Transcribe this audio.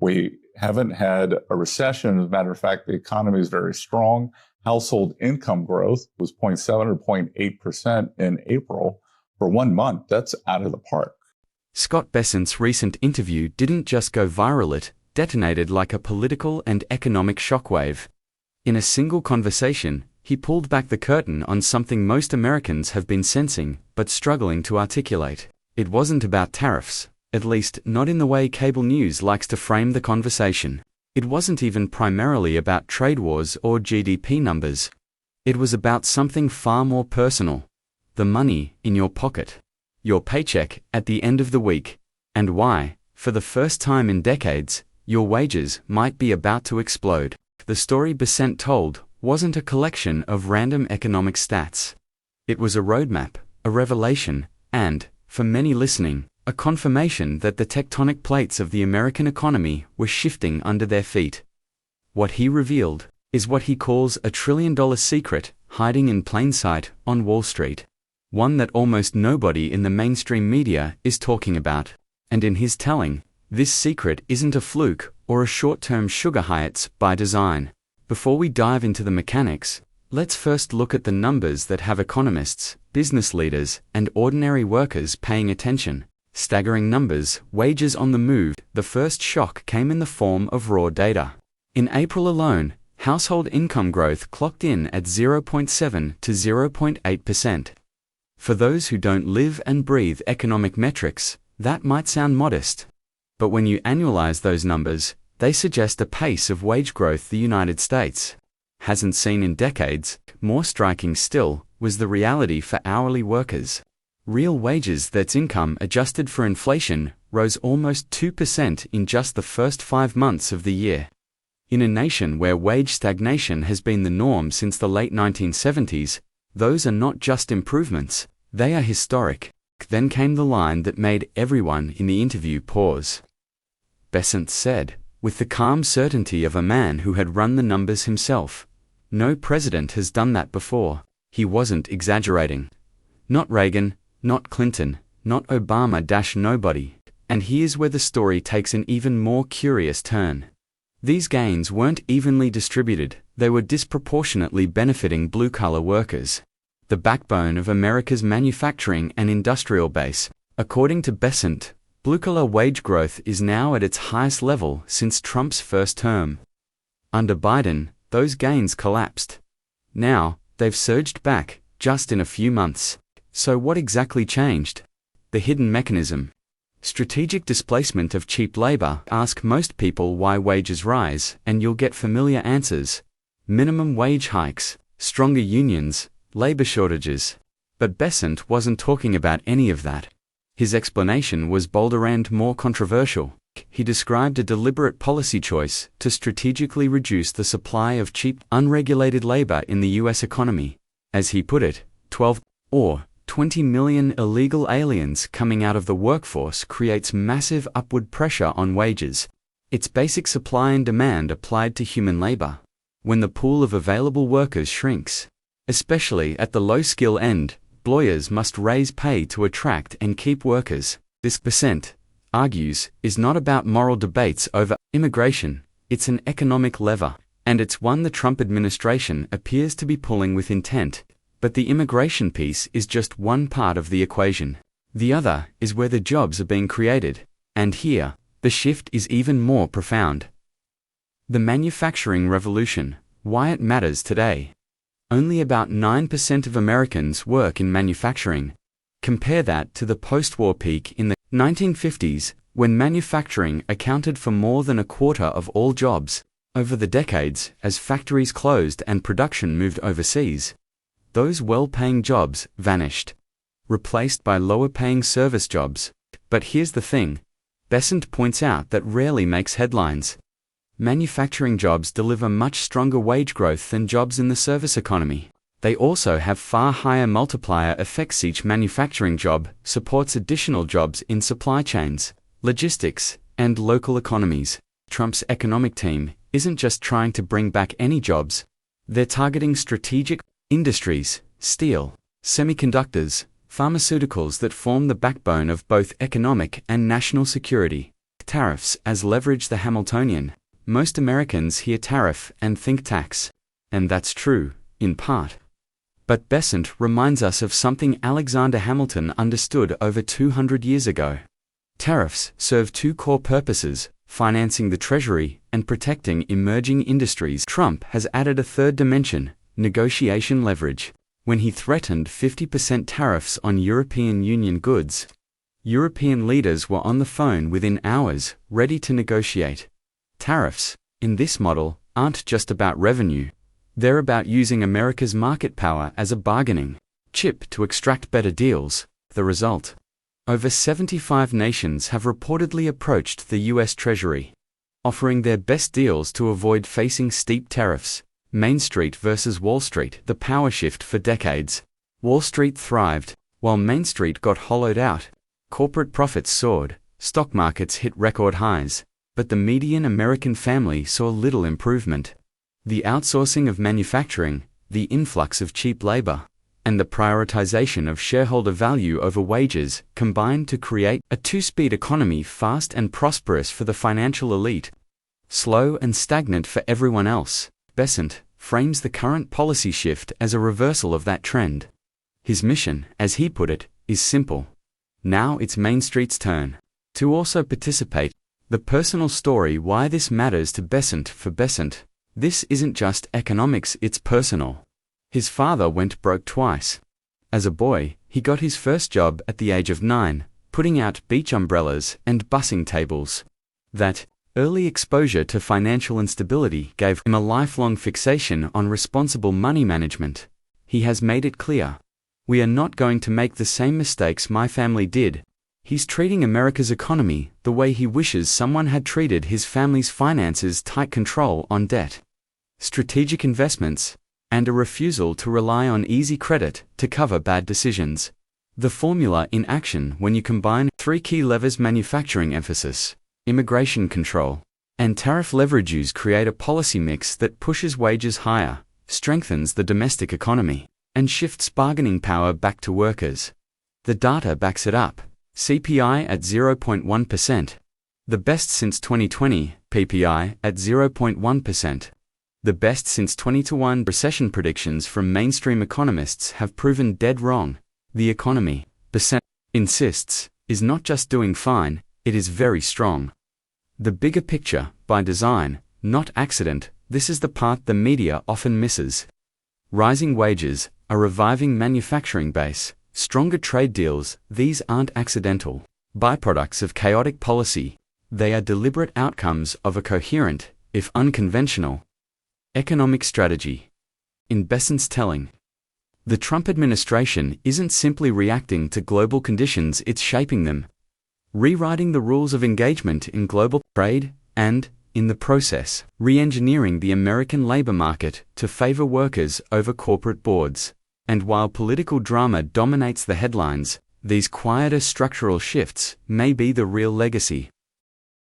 We haven't had a recession. As a matter of fact, the economy is very strong. Household income growth was 0.7 or 0.8% in April for 1 month. That's out of the park. Scott Bessent's recent interview didn't just go viral, it detonated like a political and economic shockwave. In a single conversation, he pulled back the curtain on something most Americans have been sensing but struggling to articulate. It wasn't about tariffs, at least not in the way cable news likes to frame the conversation. It wasn't even primarily about trade wars or GDP numbers. It was about something far more personal: the money in your pocket, your paycheck at the end of the week, and why, for the first time in decades, your wages might be about to explode. The story Bessent told wasn't a collection of random economic stats. It was a roadmap, a revelation, and, for many listening, a confirmation that the tectonic plates of the American economy were shifting under their feet. What he revealed is what he calls a trillion-dollar secret hiding in plain sight on Wall Street. One that almost nobody in the mainstream media is talking about. And in his telling, this secret isn't a fluke or a short-term sugar high by design. Before we dive into the mechanics, let's first look at the numbers that have economists, business leaders, and ordinary workers paying attention. Staggering numbers, wages on the move. The first shock came in the form of raw data. In April alone, household income growth clocked in at 0.7 to 0.8%. For those who don't live and breathe economic metrics, that might sound modest. But when you annualize those numbers, they suggest a pace of wage growth the United States hasn't seen in decades. More striking still was the reality for hourly workers. Real wages, that's income adjusted for inflation, rose almost 2% in just the first 5 months of the year. In a nation where wage stagnation has been the norm since the late 1970s, those are not just improvements, they are historic. Then came the line that made everyone in the interview pause. Bessent said, with the calm certainty of a man who had run the numbers himself, "No president has done that before." He wasn't exaggerating. Not Reagan, not Clinton, not Obama - nobody. And here's where the story takes an even more curious turn. These gains weren't evenly distributed, they were disproportionately benefiting blue-collar workers, the backbone of America's manufacturing and industrial base. According to Bessent, blue-collar wage growth is now at its highest level since Trump's first term. Under Biden, those gains collapsed. Now, they've surged back, just in a few months. So what exactly changed? The hidden mechanism. Strategic displacement of cheap labor. Ask most people why wages rise, and you'll get familiar answers. Minimum wage hikes, stronger unions, labor shortages. But Bessent wasn't talking about any of that. His explanation was bolder and more controversial. He described a deliberate policy choice to strategically reduce the supply of cheap, unregulated labor in the US economy. As he put it, 12 or 20 million illegal aliens coming out of the workforce creates massive upward pressure on wages. It's basic supply and demand applied to human labor. When the pool of available workers shrinks, especially at the low-skill end, employers must raise pay to attract and keep workers. This Bessent argues is not about moral debates over immigration, it's an economic lever, and it's one the Trump administration appears to be pulling with intent. But the immigration piece is just one part of the equation. The other is where the jobs are being created, and here, the shift is even more profound. The manufacturing revolution, why it matters today. Only about 9% of Americans work in manufacturing. Compare that to the post-war peak in the 1950s, when manufacturing accounted for more than a quarter of all jobs. Over the decades, as factories closed and production moved overseas, those well-paying jobs vanished, replaced by lower-paying service jobs. But here's the thing, Bessent points out that rarely makes headlines. Manufacturing jobs deliver much stronger wage growth than jobs in the service economy. They also have far higher multiplier effects. Each manufacturing job supports additional jobs in supply chains, logistics, and local economies. Trump's economic team isn't just trying to bring back any jobs. They're targeting strategic industries, steel, semiconductors, pharmaceuticals that form the backbone of both economic and national security. tariffs as leverage the Hamiltonian. Most Americans hear tariff and think tax. And that's true, in part. But Bessent reminds us of something Alexander Hamilton understood over 200 years ago. Tariffs serve two core purposes: financing the Treasury and protecting emerging industries. Trump has added a third dimension: negotiation leverage. When he threatened 50% tariffs on European Union goods, European leaders were on the phone within hours, ready to negotiate. Tariffs, in this model, aren't just about revenue. They're about using America's market power as a bargaining chip to extract better deals. The result? Over 75 nations have reportedly approached the U.S. Treasury, offering their best deals to avoid facing steep tariffs. Main Street versus Wall Street, the power shift for decades. Wall Street thrived, while Main Street got hollowed out. Corporate profits soared, stock markets hit record highs, but the median American family saw little improvement. The outsourcing of manufacturing, the influx of cheap labor, and the prioritization of shareholder value over wages combined to create a two-speed economy, fast and prosperous for the financial elite, slow and stagnant for everyone else. Bessent frames the current policy shift as a reversal of that trend. His mission, as he put it, is simple. Now it's Main Street's turn to also participate. The personal story why this matters to Bessent. For Bessent, this isn't just economics, it's personal. His father went broke twice. As a boy, he got his first job at the age of 9, putting out beach umbrellas and bussing tables. That early exposure to financial instability gave him a lifelong fixation on responsible money management. He has made it clear, "We are not going to make the same mistakes my family did." He's treating America's economy the way he wishes someone had treated his family's finances: tight control on debt, strategic investments, and a refusal to rely on easy credit to cover bad decisions. The formula in action when you combine three key levers: manufacturing emphasis, immigration control, and tariff leverages create a policy mix that pushes wages higher, strengthens the domestic economy, and shifts bargaining power back to workers. The data backs it up. CPI at 0.1%. The best since 2020, PPI at 0.1%. The best since 2021. Recession predictions from mainstream economists have proven dead wrong. The economy, Bessent insists, is not just doing fine, it is very strong. The bigger picture, by design, not accident, this is the part the media often misses. Rising wages, a reviving manufacturing base, stronger trade deals, these aren't accidental byproducts of chaotic policy. They are deliberate outcomes of a coherent, if unconventional, economic strategy. In Bessent's telling, the Trump administration isn't simply reacting to global conditions, it's shaping them, rewriting the rules of engagement in global trade, and, in the process, re-engineering the American labor market to favor workers over corporate boards. And while political drama dominates the headlines, these quieter structural shifts may be the real legacy.